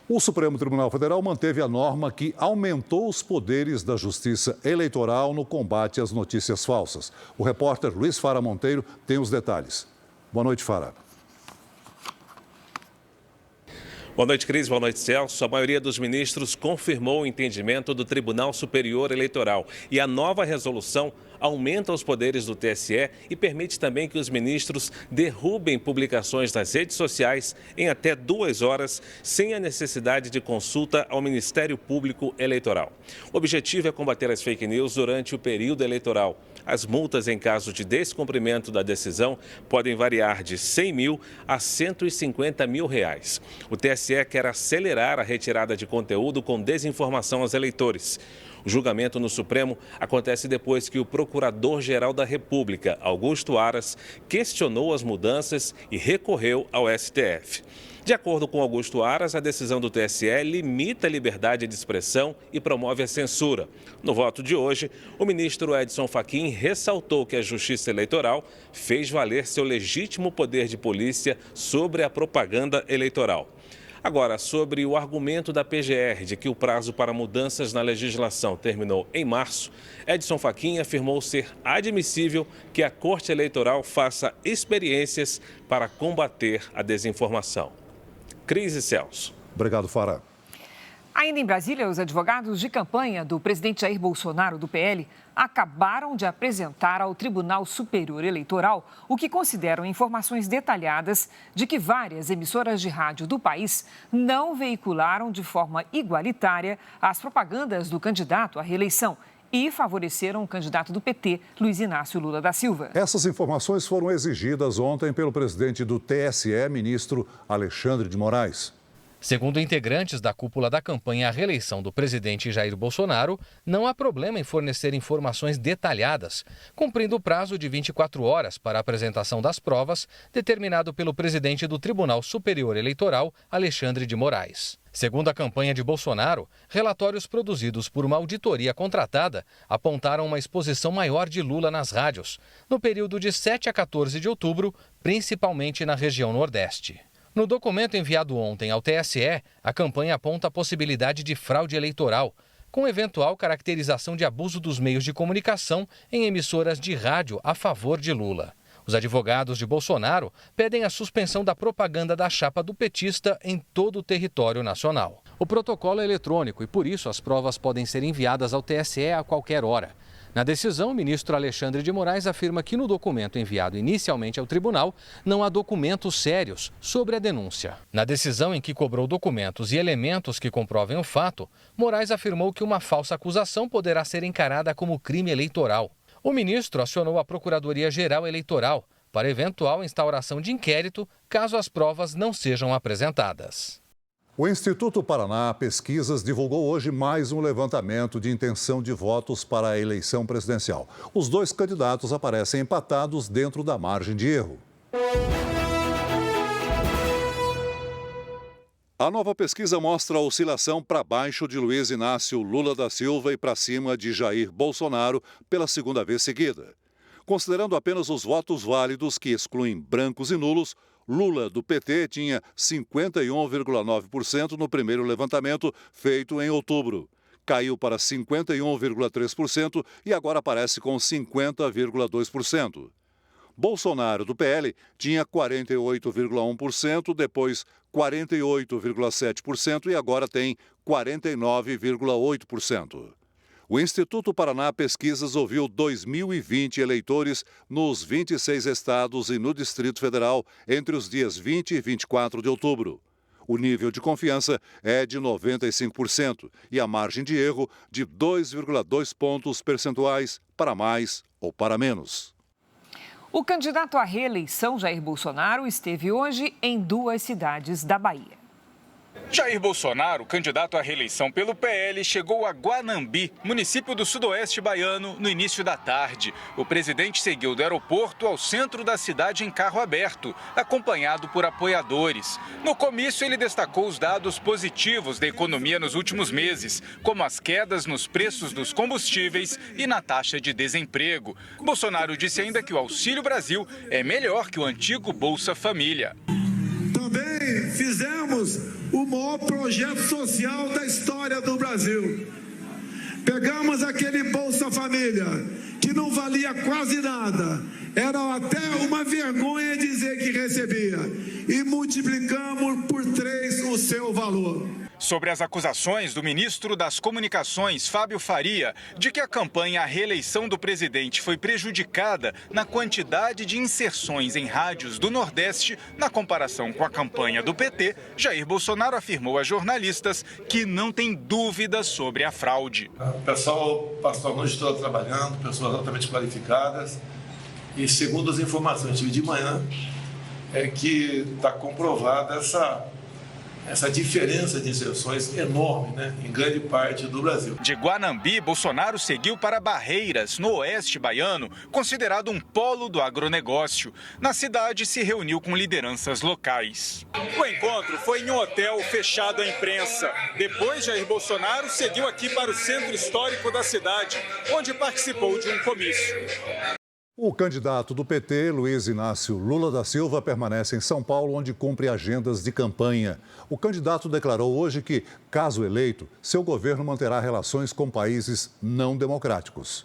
O Supremo Tribunal Federal manteve a norma que aumentou os poderes da Justiça Eleitoral no combate às notícias falsas. O repórter Luiz Fara Monteiro tem os detalhes. Boa noite, Fara. Boa noite, Cris. Boa noite, Celso. A maioria dos ministros confirmou o entendimento do Tribunal Superior Eleitoral e a nova resolução aumenta os poderes do TSE e permite também que os ministros derrubem publicações nas redes sociais em até 2 horas, sem a necessidade de consulta ao Ministério Público Eleitoral. O objetivo é combater as fake news durante o período eleitoral. As multas em caso de descumprimento da decisão podem variar de R$100 mil a R$150 mil. O TSE quer acelerar a retirada de conteúdo com desinformação aos eleitores. O julgamento no Supremo acontece depois que o Procurador-Geral da República, Augusto Aras, questionou as mudanças e recorreu ao STF. De acordo com Augusto Aras, a decisão do TSE limita a liberdade de expressão e promove a censura. No voto de hoje, o ministro Edson Fachin ressaltou que a Justiça Eleitoral fez valer seu legítimo poder de polícia sobre a propaganda eleitoral. Agora, sobre o argumento da PGR de que o prazo para mudanças na legislação terminou em março, Edson Fachin afirmou ser admissível que a Corte Eleitoral faça experiências para combater a desinformação. Cris e Celso. Obrigado, Fara. Ainda em Brasília, os advogados de campanha do presidente Jair Bolsonaro, do PL, acabaram de apresentar ao Tribunal Superior Eleitoral o que consideram informações detalhadas de que várias emissoras de rádio do país não veicularam de forma igualitária as propagandas do candidato à reeleição e favoreceram o candidato do PT, Luiz Inácio Lula da Silva. Essas informações foram exigidas ontem pelo presidente do TSE, ministro Alexandre de Moraes. Segundo integrantes da cúpula da campanha à reeleição do presidente Jair Bolsonaro, não há problema em fornecer informações detalhadas, cumprindo o prazo de 24 horas para a apresentação das provas, determinado pelo presidente do Tribunal Superior Eleitoral, Alexandre de Moraes. Segundo a campanha de Bolsonaro, relatórios produzidos por uma auditoria contratada apontaram uma exposição maior de Lula nas rádios, no período de 7 a 14 de outubro, principalmente na região Nordeste. No documento enviado ontem ao TSE, a campanha aponta a possibilidade de fraude eleitoral, com eventual caracterização de abuso dos meios de comunicação em emissoras de rádio a favor de Lula. Os advogados de Bolsonaro pedem a suspensão da propaganda da chapa do petista em todo o território nacional. O protocolo é eletrônico e, por isso, as provas podem ser enviadas ao TSE a qualquer hora. Na decisão, o ministro Alexandre de Moraes afirma que no documento enviado inicialmente ao tribunal não há documentos sérios sobre a denúncia. Na decisão em que cobrou documentos e elementos que comprovem o fato, Moraes afirmou que uma falsa acusação poderá ser encarada como crime eleitoral. O ministro acionou a Procuradoria-Geral Eleitoral para eventual instauração de inquérito caso as provas não sejam apresentadas. O Instituto Paraná Pesquisas divulgou hoje mais um levantamento de intenção de votos para a eleição presidencial. Os dois candidatos aparecem empatados dentro da margem de erro. A nova pesquisa mostra a oscilação para baixo de Luiz Inácio Lula da Silva e para cima de Jair Bolsonaro pela segunda vez seguida. Considerando apenas os votos válidos que excluem brancos e nulos, Lula, do PT, tinha 51,9% no primeiro levantamento feito em outubro. Caiu para 51,3% e agora aparece com 50,2%. Bolsonaro, do PL, tinha 48,1%, depois 48,7% e agora tem 49,8%. O Instituto Paraná Pesquisas ouviu 2.020 eleitores nos 26 estados e no Distrito Federal entre os dias 20 e 24 de outubro. O nível de confiança é de 95% e a margem de erro de 2,2 pontos percentuais para mais ou para menos. O candidato à reeleição, Jair Bolsonaro, esteve hoje em 2 cidades da Bahia. Jair Bolsonaro, candidato à reeleição pelo PL, chegou a Guanambi, município do sudoeste baiano, no início da tarde. O presidente seguiu do aeroporto ao centro da cidade em carro aberto, acompanhado por apoiadores. No comício, ele destacou os dados positivos da economia nos últimos meses, como as quedas nos preços dos combustíveis e na taxa de desemprego. Bolsonaro disse ainda que o Auxílio Brasil é melhor que o antigo Bolsa Família. Também fizemos o maior projeto social da história do Brasil. Pegamos aquele Bolsa Família, que não valia quase nada, era até uma vergonha dizer que recebia, e multiplicamos por 3 o seu valor. Sobre as acusações do ministro das Comunicações, Fábio Faria, de que a campanha à reeleição do presidente foi prejudicada na quantidade de inserções em rádios do Nordeste, na comparação com a campanha do PT, Jair Bolsonaro afirmou a jornalistas que não tem dúvidas sobre a fraude. O pessoal passou a noite toda trabalhando, pessoas altamente qualificadas, e segundo as informações que tive de manhã, é que está comprovada essa diferença de inserções enorme, em grande parte do Brasil. De Guanambi, Bolsonaro seguiu para Barreiras, no oeste baiano, considerado um polo do agronegócio. Na cidade, se reuniu com lideranças locais. O encontro foi em um hotel fechado à imprensa. Depois, Jair Bolsonaro seguiu aqui para o centro histórico da cidade, onde participou de um comício. O candidato do PT, Luiz Inácio Lula da Silva, permanece em São Paulo, onde cumpre agendas de campanha. O candidato declarou hoje que, caso eleito, seu governo manterá relações com países não democráticos.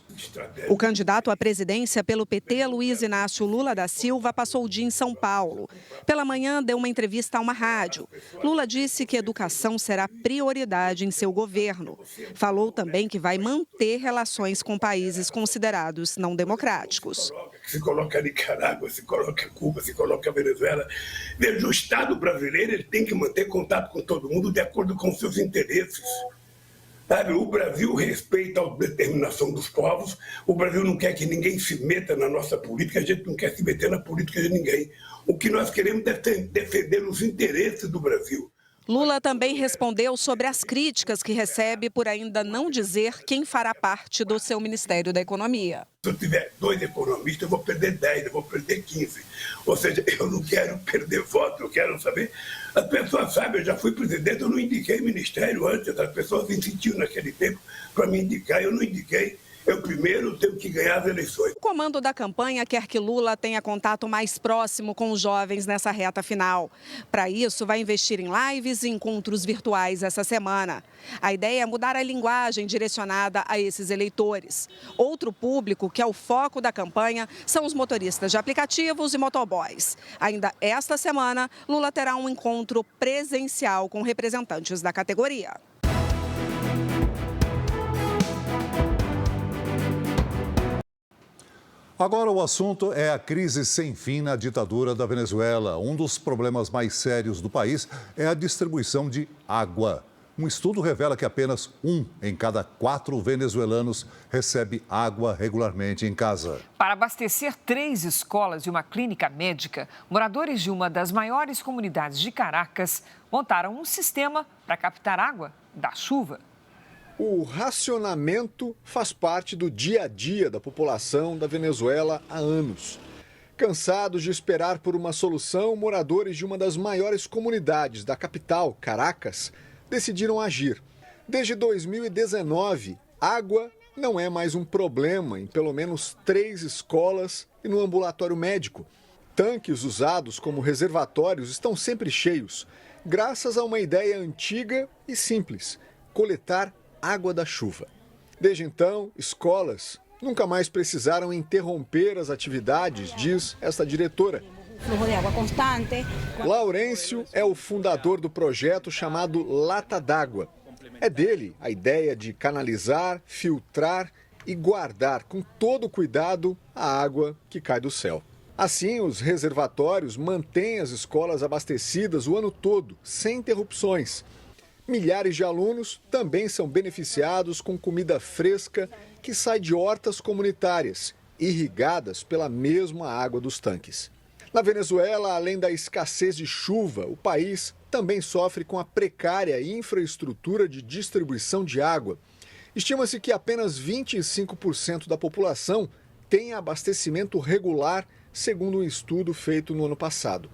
O candidato à presidência pelo PT, Luiz Inácio Lula da Silva, passou o dia em São Paulo. Pela manhã, deu uma entrevista a uma rádio. Lula disse que educação será prioridade em seu governo. Falou também que vai manter relações com países considerados não democráticos. Se coloca a Nicarágua, se coloca a Cuba, se coloca a Venezuela. Veja, o Estado brasileiro ele tem que manter contato com todo mundo de acordo com seus interesses. Sabe, o Brasil respeita a determinação dos povos, o Brasil não quer que ninguém se meta na nossa política, a gente não quer se meter na política de ninguém. O que nós queremos é defender os interesses do Brasil. Lula também respondeu sobre as críticas que recebe por ainda não dizer quem fará parte do seu Ministério da Economia. Se eu tiver 2 economistas, eu vou perder 10, eu vou perder 15. Ou seja, eu não quero perder voto, eu quero saber. As pessoas sabem, eu já fui presidente, eu não indiquei ministério antes, as pessoas insistiam naquele tempo para me indicar, eu não indiquei. Eu primeiro tenho que ganhar as eleições. O comando da campanha quer que Lula tenha contato mais próximo com os jovens nessa reta final. Para isso, vai investir em lives e encontros virtuais essa semana. A ideia é mudar a linguagem direcionada a esses eleitores. Outro público que é o foco da campanha são os motoristas de aplicativos e motoboys. Ainda esta semana, Lula terá um encontro presencial com representantes da categoria. Agora o assunto é a crise sem fim na ditadura da Venezuela. Um dos problemas mais sérios do país é a distribuição de água. Um estudo revela que apenas 1 em cada 4 venezuelanos recebe água regularmente em casa. Para abastecer 3 escolas e uma clínica médica, moradores de uma das maiores comunidades de Caracas montaram um sistema para captar água da chuva. O racionamento faz parte do dia a dia da população da Venezuela há anos. Cansados de esperar por uma solução, moradores de uma das maiores comunidades da capital, Caracas, decidiram agir. Desde 2019, água não é mais um problema em pelo menos 3 escolas e no ambulatório médico. Tanques usados como reservatórios estão sempre cheios, graças a uma ideia antiga e simples: coletar água da chuva. Desde então, escolas nunca mais precisaram interromper as atividades, diz esta diretora. Laurêncio é o fundador do projeto chamado Lata d'Água. É dele a ideia de canalizar, filtrar e guardar com todo cuidado a água que cai do céu. Assim, os reservatórios mantêm as escolas abastecidas o ano todo, sem interrupções. Milhares de alunos também são beneficiados com comida fresca que sai de hortas comunitárias, irrigadas pela mesma água dos tanques. Na Venezuela, além da escassez de chuva, o país também sofre com a precária infraestrutura de distribuição de água. Estima-se que apenas 25% da população tem abastecimento regular, segundo um estudo feito no ano passado.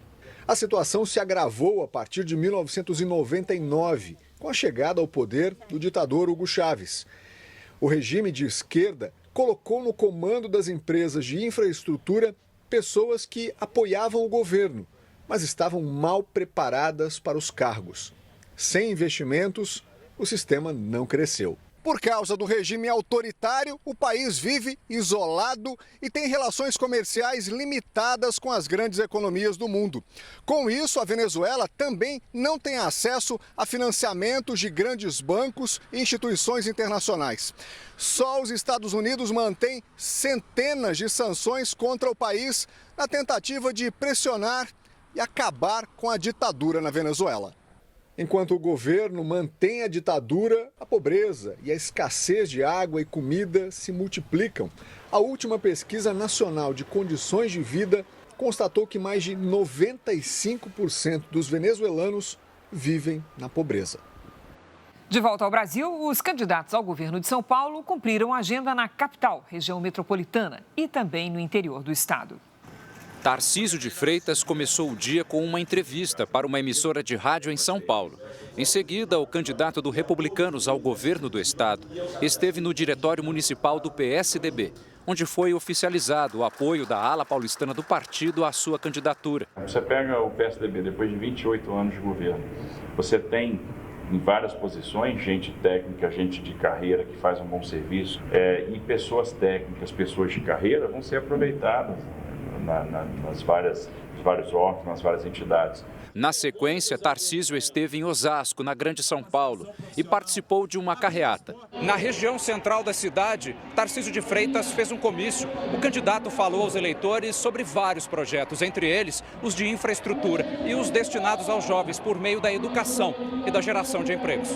A situação se agravou a partir de 1999, com a chegada ao poder do ditador Hugo Chávez. O regime de esquerda colocou no comando das empresas de infraestrutura pessoas que apoiavam o governo, mas estavam mal preparadas para os cargos. Sem investimentos, o sistema não cresceu. Por causa do regime autoritário, o país vive isolado e tem relações comerciais limitadas com as grandes economias do mundo. Com isso, a Venezuela também não tem acesso a financiamentos de grandes bancos e instituições internacionais. Só os Estados Unidos mantêm centenas de sanções contra o país na tentativa de pressionar e acabar com a ditadura na Venezuela. Enquanto o governo mantém a ditadura, a pobreza e a escassez de água e comida se multiplicam. A última pesquisa nacional de condições de vida constatou que mais de 95% dos venezuelanos vivem na pobreza. De volta ao Brasil, os candidatos ao governo de São Paulo cumpriram a agenda na capital, região metropolitana e também no interior do estado. Tarcísio de Freitas começou o dia com uma entrevista para uma emissora de rádio em São Paulo. Em seguida, o candidato do Republicanos ao governo do estado esteve no diretório municipal do PSDB, onde foi oficializado o apoio da ala paulistana do partido à sua candidatura. Você pega o PSDB depois de 28 anos de governo, você tem em várias posições, gente técnica, gente de carreira que faz um bom serviço, e pessoas técnicas, pessoas de carreira vão ser aproveitadas nos vários órgãos, nas várias entidades. Na sequência, Tarcísio esteve em Osasco, na Grande São Paulo, e participou de uma carreata. Na região central da cidade, Tarcísio de Freitas fez um comício. O candidato falou aos eleitores sobre vários projetos, entre eles os de infraestrutura e os destinados aos jovens por meio da educação e da geração de empregos.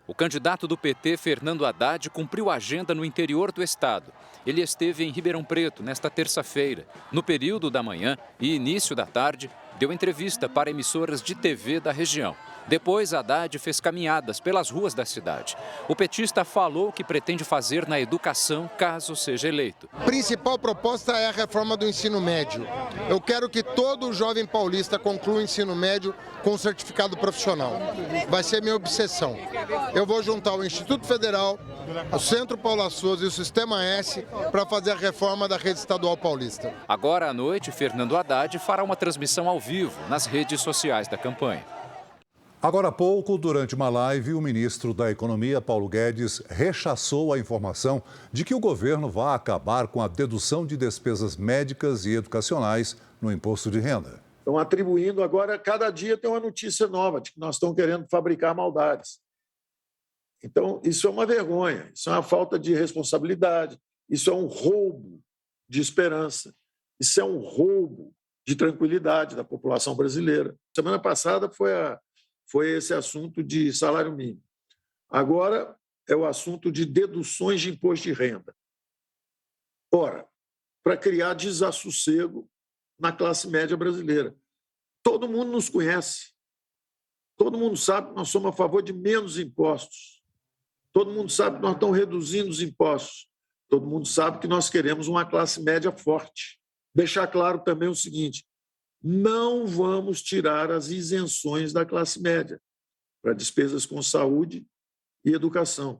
O candidato do PT, Fernando Haddad, cumpriu a agenda no interior do estado. Ele esteve em Ribeirão Preto nesta terça-feira. No período da manhã e início da tarde, deu entrevista para emissoras de TV da região. Depois, Haddad fez caminhadas pelas ruas da cidade. O petista falou o que pretende fazer na educação caso seja eleito. A principal proposta é a reforma do ensino médio. Eu quero que todo jovem paulista conclua o ensino médio com certificado profissional. Vai ser minha obsessão. Eu vou juntar o Instituto Federal, o Centro Paula Souza e o Sistema S para fazer a reforma da rede estadual paulista. Agora à noite, Fernando Haddad fará uma transmissão ao vivo nas redes sociais da campanha. Agora há pouco, durante uma live, o ministro da Economia, Paulo Guedes, rechaçou a informação de que o governo vai acabar com a dedução de despesas médicas e educacionais no imposto de renda. Estão atribuindo agora, cada dia tem uma notícia nova de que nós estamos querendo fabricar maldades. Então, isso é uma vergonha, isso é uma falta de responsabilidade, isso é um roubo de esperança. Isso é um roubo de tranquilidade da população brasileira. Semana passada foi esse assunto de salário mínimo. Agora é o assunto de deduções de imposto de renda. Ora, para criar desassossego na classe média brasileira. Todo mundo nos conhece. Todo mundo sabe que nós somos a favor de menos impostos. Todo mundo sabe que nós estamos reduzindo os impostos. Todo mundo sabe que nós queremos uma classe média forte. Deixar claro também o seguinte: não vamos tirar as isenções da classe média para despesas com saúde e educação.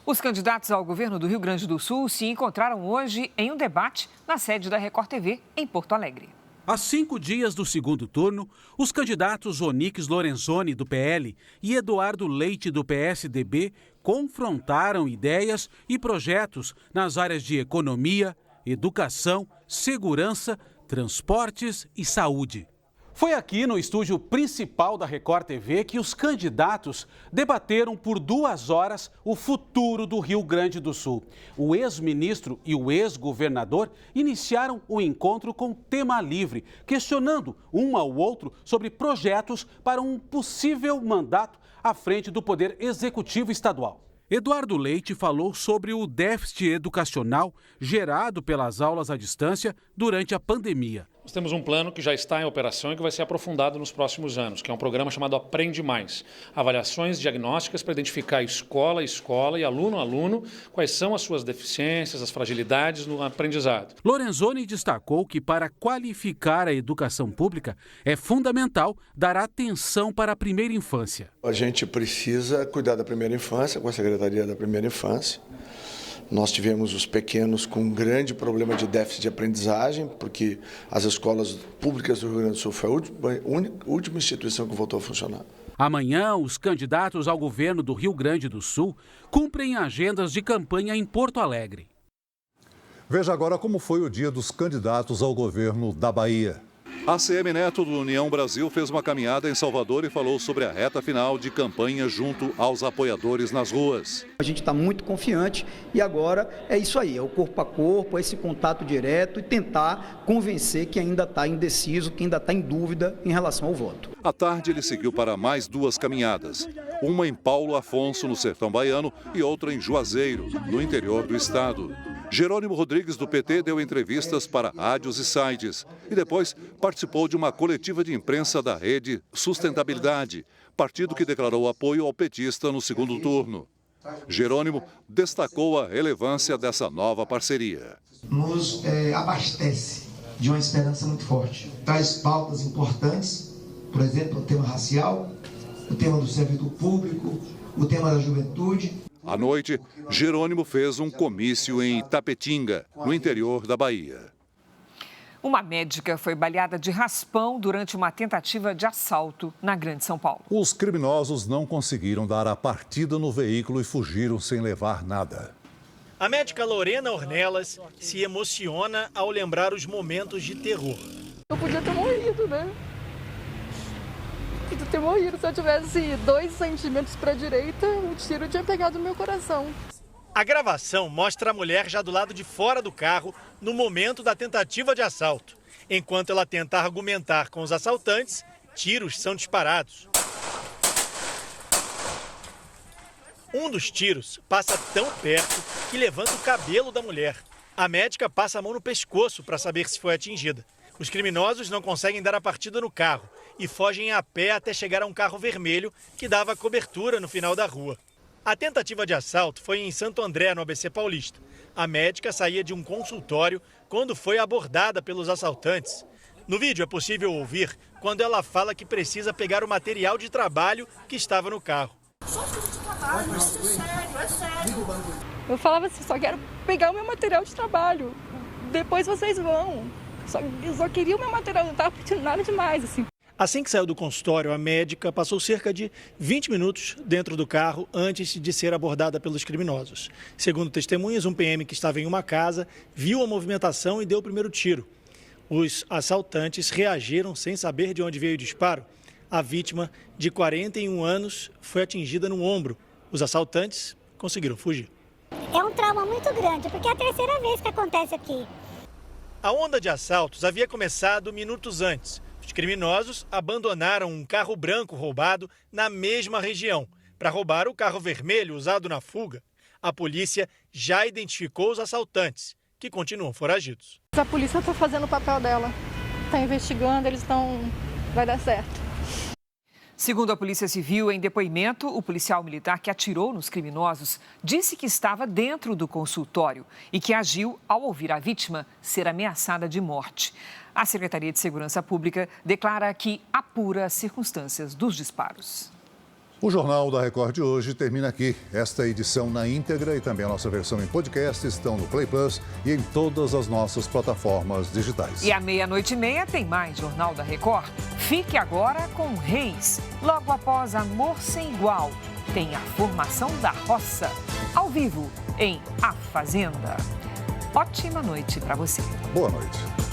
Os candidatos ao governo do Rio Grande do Sul se encontraram hoje em um debate na sede da Record TV, em Porto Alegre. Há 5 dias do segundo turno, os candidatos Onyx Lorenzoni, do PL, e Eduardo Leite, do PSDB, confrontaram ideias e projetos nas áreas de economia, educação, segurança, transportes e saúde. Foi aqui no estúdio principal da Record TV que os candidatos debateram por 2 horas o futuro do Rio Grande do Sul. O ex-ministro e o ex-governador iniciaram o encontro com tema livre, questionando um ao outro sobre projetos para um possível mandato à frente do Poder Executivo Estadual. Eduardo Leite falou sobre o déficit educacional gerado pelas aulas à distância durante a pandemia. Nós temos um plano que já está em operação e que vai ser aprofundado nos próximos anos, que é um programa chamado Aprende Mais. Avaliações diagnósticas para identificar escola e aluno, quais são as suas deficiências, as fragilidades no aprendizado. Lorenzoni destacou que para qualificar a educação pública é fundamental dar atenção para a primeira infância. A gente precisa cuidar da primeira infância com a Secretaria da Primeira Infância. Nós tivemos os pequenos com um grande problema de déficit de aprendizagem, porque as escolas públicas do Rio Grande do Sul foi a última instituição que voltou a funcionar. Amanhã, os candidatos ao governo do Rio Grande do Sul cumprem agendas de campanha em Porto Alegre. Veja agora como foi o dia dos candidatos ao governo da Bahia. A ACM Neto do União Brasil fez uma caminhada em Salvador e falou sobre a reta final de campanha junto aos apoiadores nas ruas. A gente está muito confiante e agora é isso aí, é o corpo a corpo, é esse contato direto e tentar convencer quem ainda está indeciso, quem ainda está em dúvida em relação ao voto. À tarde ele seguiu para mais 2 caminhadas, uma em Paulo Afonso, no sertão baiano, e outra em Juazeiro, no interior do estado. Jerônimo Rodrigues, do PT, deu entrevistas para rádios e sites e depois participou de uma coletiva de imprensa da rede Sustentabilidade, partido que declarou apoio ao petista no segundo turno. Jerônimo destacou a relevância dessa nova parceria. Nos abastece de uma esperança muito forte. Traz pautas importantes, por exemplo, o tema racial, o tema do servidor público, o tema da juventude. À noite, Jerônimo fez um comício em Itapetinga, no interior da Bahia. Uma médica foi baleada de raspão durante uma tentativa de assalto na Grande São Paulo. Os criminosos não conseguiram dar a partida no veículo e fugiram sem levar nada. A médica Lorena Ornelas se emociona ao lembrar os momentos de terror. Eu podia ter morrido, né? De ter morrido. Se eu tivesse 2 centímetros para a direita, o tiro tinha pegado no meu coração. A gravação mostra a mulher já do lado de fora do carro no momento da tentativa de assalto. Enquanto ela tenta argumentar com os assaltantes, tiros são disparados. Um dos tiros passa tão perto que levanta o cabelo da mulher. A médica passa a mão no pescoço para saber se foi atingida. Os criminosos não conseguem dar a partida no carro e fogem a pé até chegar a um carro vermelho que dava cobertura no final da rua. A tentativa de assalto foi em Santo André, no ABC Paulista. A médica saía de um consultório quando foi abordada pelos assaltantes. No vídeo é possível ouvir quando ela fala que precisa pegar o material de trabalho que estava no carro. Eu falava assim, só quero pegar o meu material de trabalho, depois vocês vão. Eu só queria o meu material, não estava pedindo nada demais, assim. Assim que saiu do consultório, a médica passou cerca de 20 minutos dentro do carro antes de ser abordada pelos criminosos. Segundo testemunhas, um PM que estava em uma casa viu a movimentação e deu o primeiro tiro. Os assaltantes reagiram sem saber de onde veio o disparo. A vítima, de 41 anos, foi atingida no ombro. Os assaltantes conseguiram fugir. É um trauma muito grande, porque é a terceira vez que acontece aqui. A onda de assaltos havia começado minutos antes. Os criminosos abandonaram um carro branco roubado na mesma região para roubar o carro vermelho usado na fuga. A polícia já identificou os assaltantes, que continuam foragidos. A polícia está fazendo o papel dela, está investigando, eles estão... vai dar certo. Segundo a Polícia Civil, em depoimento, o policial militar que atirou nos criminosos disse que estava dentro do consultório e que agiu ao ouvir a vítima ser ameaçada de morte. A Secretaria de Segurança Pública declara que apura as circunstâncias dos disparos. O Jornal da Record de hoje termina aqui. Esta edição na íntegra e também a nossa versão em podcast estão no Play Plus e em todas as nossas plataformas digitais. E à 00:30 tem mais Jornal da Record. Fique agora com Reis. Logo após Amor Sem Igual, tem a formação da roça. Ao vivo, em A Fazenda. Ótima noite para você. Boa noite.